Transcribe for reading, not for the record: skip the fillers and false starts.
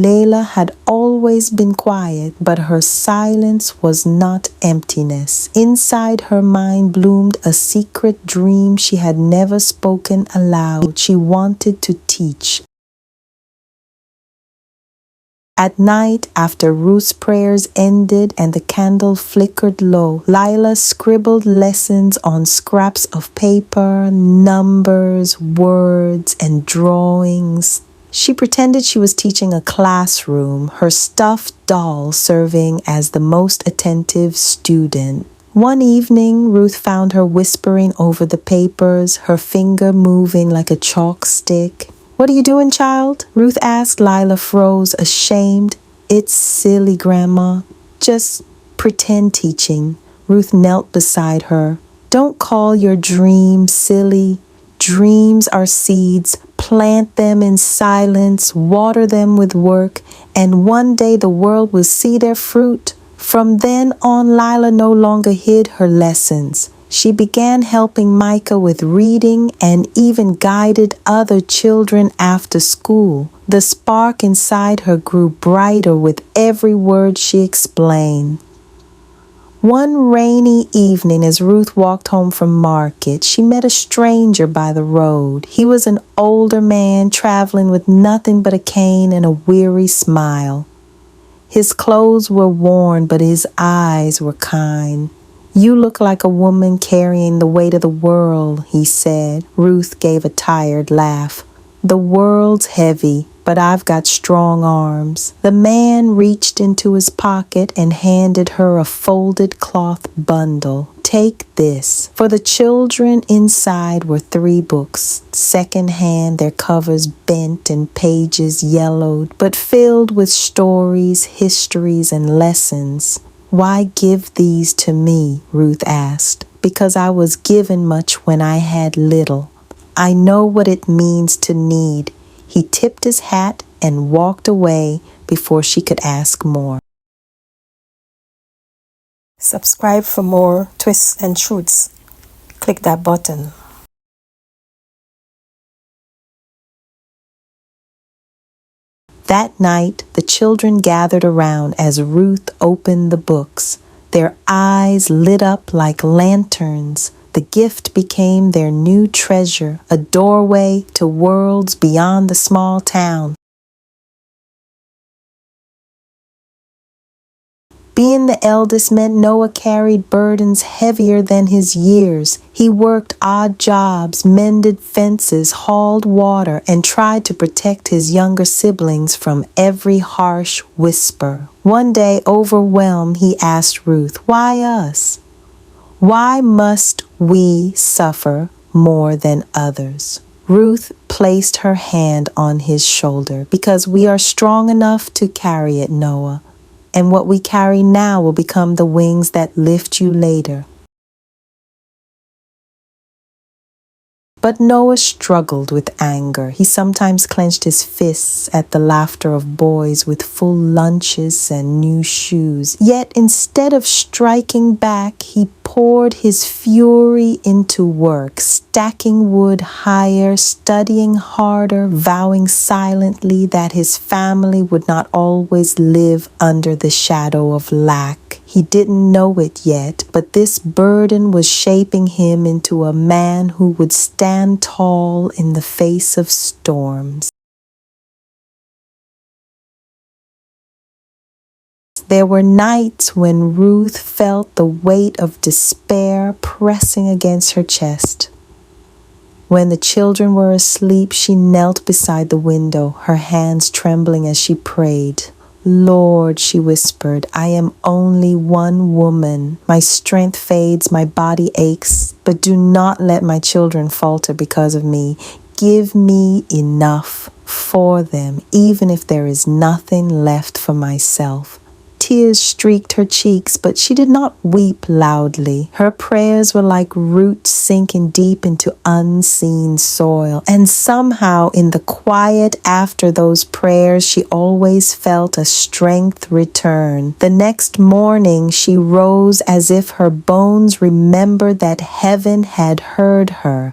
Layla had always been quiet, but her silence was not emptiness. Inside her mind bloomed a secret dream she had never spoken aloud. She wanted to teach. At night, after Ruth's prayers ended and the candle flickered low, Lila scribbled lessons on scraps of paper, numbers, words, and drawings. She pretended she was teaching a classroom, her stuffed doll serving as the most attentive student. One evening, Ruth found her whispering over the papers, her finger moving like a chalk stick. "What are you doing, child?" Ruth asked. Lila froze, ashamed. "It's silly, Grandma. Just pretend teaching." Ruth knelt beside her. "Don't call your dreams silly. Dreams are seeds. Plant them in silence, water them with work, and one day the world will see their fruit." From then on, Lila no longer hid her lessons. She began helping Micah with reading and even guided other children after school. The spark inside her grew brighter with every word she explained. One rainy evening, as Ruth walked home from market, she met a stranger by the road. He was an older man traveling with nothing but a cane and a weary smile. His clothes were worn, but his eyes were kind. "You look like a woman carrying the weight of the world," he said. Ruth gave a tired laugh. "The world's heavy, but I've got strong arms." The man reached into his pocket and handed her a folded cloth bundle. "Take this." For the children inside were 3 books, second-hand, their covers bent and pages yellowed, but filled with stories, histories, and lessons. "Why give these to me?" Ruth asked. "Because I was given much when I had little. I know what it means to need." He tipped his hat and walked away before she could ask more. Subscribe for more twists and truths. Click that button. That night, the children gathered around as Ruth opened the books. Their eyes lit up like lanterns. The gift became their new treasure, a doorway to worlds beyond the small town. Being the eldest meant Noah carried burdens heavier than his years. He worked odd jobs, mended fences, hauled water, and tried to protect his younger siblings from every harsh whisper. One day, overwhelmed, he asked Ruth, "Why us? Why must we suffer more than others?" Ruth placed her hand on his shoulder. "Because we are strong enough to carry it, Noah. And what we carry now will become the wings that lift you later." But Noah struggled with anger. He sometimes clenched his fists at the laughter of boys with full lunches and new shoes. Yet instead of striking back, he poured his fury into work, stacking wood higher, studying harder, vowing silently that his family would not always live under the shadow of lack. He didn't know it yet, but this burden was shaping him into a man who would stand tall in the face of storms. There were nights when Ruth felt the weight of despair pressing against her chest. When the children were asleep, she knelt beside the window, her hands trembling as she prayed. "Lord," she whispered, "I am only one woman. My strength fades, my body aches, but do not let my children falter because of me. Give me enough for them, even if there is nothing left for myself." Tears streaked her cheeks, but she did not weep loudly. Her prayers were like roots sinking deep into unseen soil. And somehow, in the quiet after those prayers, she always felt a strength return. The next morning, she rose as if her bones remembered that heaven had heard her.